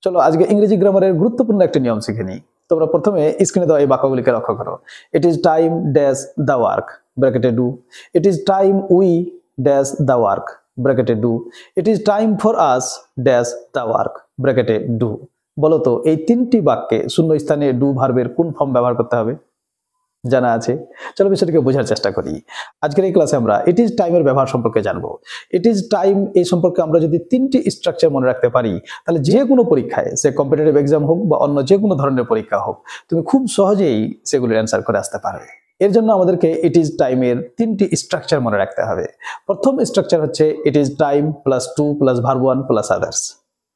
চলো আজকে ইংরেজি গ্রামারের গুরুত্বপূর্ণ একটা নিয়ম শিখে নিই। তোমরা প্রথমে স্ক্রিনে দেওয়া এই বাক্যগুলিকে লক্ষ্য করো। It is time dash the work ব্র্যাকেটে do. It is time we dash the work ব্র্যাকেটে do. It is time for us dash the work ব্র্যাকেটে ডু। বলো তো এই তিনটি বাক্যে শূন্য স্থানে ডু ভার্বের কোন ফর্ম ব্যবহার করতে হবে? জানা আছে? চলো বিষয়টাকে বোঝার চেষ্টা করি। আজকের এই ক্লাসে আমরা ইট ইজ টাইমের ব্যবহার সম্পর্কে জানবো। ইট ইজ টাইম এই সম্পর্কে আমরা যদি তিনটি স্ট্রাকচার মনে রাখতে পারি, তাহলে যে কোনো পরীক্ষায়, সে কম্পিটিটিভ এক্সাম হোক বা অন্য যে কোনো ধরনের পরীক্ষা হোক, তুমি খুব সহজেই সেগুলোর অ্যান্সার করে আসতে পারবে। এর জন্য আমাদেরকে ইট ইজ টাইমের তিনটি স্ট্রাকচার মনে রাখতে হবে। প্রথম স্ট্রাকচার হচ্ছে it is time plus to plus verb one plus others,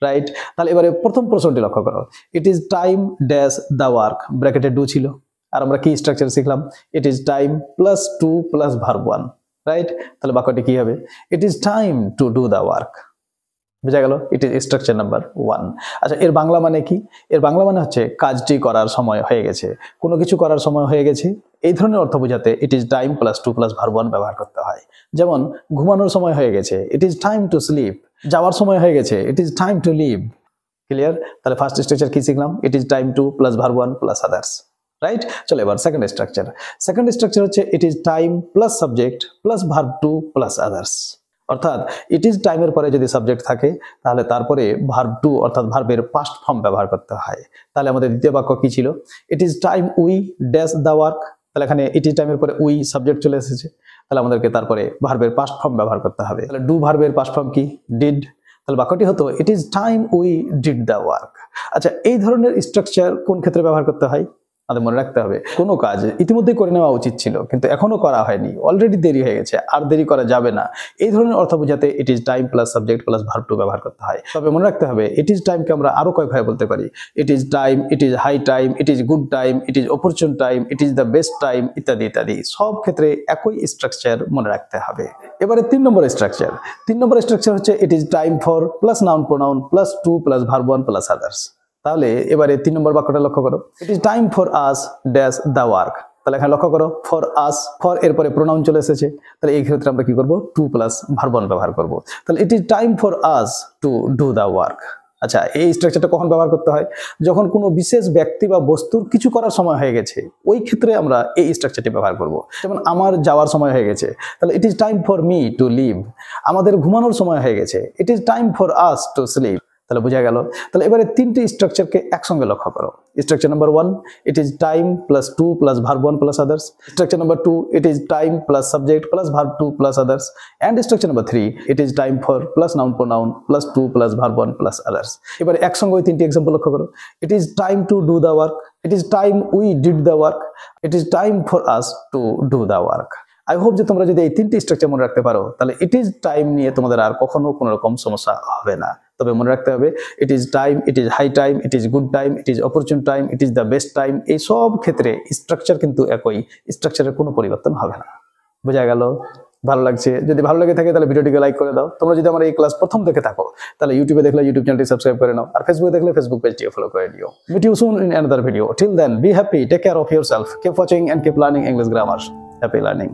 right? তাহলে এবারে প্রথম প্রশ্নটি লক্ষ্য করো। It is time dash the work ব্র্যাকেটে ডু ছিল, আর আমরা কি স্ট্রাকচার শিখলাম? It is time plus to plus verb one, right? তাহলে বাক্যটি কি হবে? It is time to do the work. বুঝা গেল? It is structure number one. আচ্ছা, এর বাংলা মানে কি? এর বাংলা মানে হচ্ছে কাজটি করার সময় হয়ে গেছে, কোনো কিছু করার সময় হয়ে গেছে, এই ধরনের অর্থ বোঝাতে it is time plus to plus verb one ব্যবহার করতে হয়। যেমন ঘুমানোর সময় হয়ে গেছে, it is time to sleep. যাওয়ার সময় হয়ে গেছে, it is time to leave. Clear? তাহলে ফার্স্ট স্ট্রাকচার কি শিখলাম? It is time to plus verb one plus others, right? চলো এবার সেকেন্ড স্ট্রাকচার। সেকেন্ড স্ট্রাকচার হচ্ছে it is time plus subject plus verb two plus others. অর্থাৎ it is টাইমের পরে যদি সাবজেক্ট থাকে, তাহলে তারপরে ভার্ব টু অর্থাৎ ভার্বের পাস্ট ফর্ম ব্যবহার করতে হয়। তাহলে আমাদের দ্বিতীয় বাক্য কি ছিল? ইট is time we dash the work. তাহলে এখানে ইট ইজ টাইমের পরে উই সাবজেক্ট চলে এসেছে, তাহলে আমাদেরকে তারপরে ভার্বের পাস্ট ফর্ম ব্যবহার করতে হবে। তাহলে ডু ভার্বের পাস্ট ফর্ম কি? ডিড। তাহলে বাক্যটি হতো ইট is time we did the work. আচ্ছা, এই ধরনের স্ট্রাকচার কোন ক্ষেত্রে ব্যবহার করতে হয়? আমাদের মনে রাখতে হবে, কোনো কাজ ইতিমধ্যে করে নেওয়া উচিত ছিল কিন্তু এখনো করা হয়নি, অলরেডি দেরি হয়ে গেছে, আর দেরি করা যাবে না, এই ধরনের অর্থ বোঝাতে it is time plus subject plus verb two ব্যবহার করতে হয়। তবে মনে রাখতে হবে, ইট ইজ টাইমকে আমরা আরো কয়েকভাবে বলতে পারি। It is time, it is high time, it is good time, it is opportune time, it is the best time, ইত্যাদি ইত্যাদি। সব ক্ষেত্রে একই স্ট্রাকচার মনে রাখতে হবে। এবারে 3 নম্বর স্ট্রাকচার। 3 নম্বর স্ট্রাকচার হচ্ছে it is time for plus noun pronoun plus to plus verb one plus others. তাহলে এবারে 3 নম্বর বাক্যটা লক্ষ্য করো। It is time for us dash the work. তাহলে এখানে লক্ষ্য করো, ফর আস, ফর এরপরে প্রোনাউন চলে এসেছে, তাহলে এই ক্ষেত্রে আমরা কি করব? টু প্লাস ভার্ব ওয়ান ব্যবহার করব। তাহলে it is time for us two do the work. আচ্ছা, এই স্ট্রাকচারটা কখন ব্যবহার করতে হয়? যখন কোনো বিশেষ ব্যক্তি বা বস্তুর কিছু করার সময় হয়ে গেছে, ওই ক্ষেত্রে আমরা এই স্ট্রাকচারটি ব্যবহার করব। যেমন আমার যাওয়ার সময় হয়ে গেছে, তাহলে it is time for me to leave. আমাদের ঘুমানোর সময় হয়ে গেছে, it is time for us to sleep. তাহলে বোঝা গেল? তাহলে এবারে 3টি স্ট্রাকচারকে একসঙ্গে লক্ষ্য করো। Structure number 1, it is time plus to plus verb one plus others. Structure number 2, it is time plus subject plus verb two plus others. And structure number 3, it is time for plus noun pronoun plus to plus verb one plus others. এবারে একসঙ্গে ওই 3টি example লক্ষ্য করো। It is time to do the work, it is time we did the work, it is time for us two do the work. I hope যে তোমরা যদি এই 3টি স্ট্রাকচার মনে রাখতে পারো, তাহলে ইট ইজ টাইম নিয়ে তোমাদের আর কখনো কোনো রকম সমস্যা হবে না। তবে মনে রাখতে হবে, it is time, it is high time, it is good time, it is opportune time, it is the best time. এই সব ক্ষেত্রে স্ট্রাকচার কিন্তু একই, স্ট্রাকচারের কোনো পরিবর্তন হবে না। বোঝা গেল? ভালো লাগছে? যদি ভালো লাগে থাকে তাহলে ভিডিওটিকে লাইক করে দাও। তোমরা যদি আমার এই ক্লাস প্রথম দেখে থাকো, তাহলে ইউটিউবে দেখলে ইউটিউব চ্যানেলটি সাবস্ক্রাইব করে নাও, আর ফেসবুকে দেখলে ফেসবুক পেজটিও ফলো করে নিও। Meet you soon in another video. Till then, be happy, take care of yourself, keep watching and keep learning English grammar. Happy learning.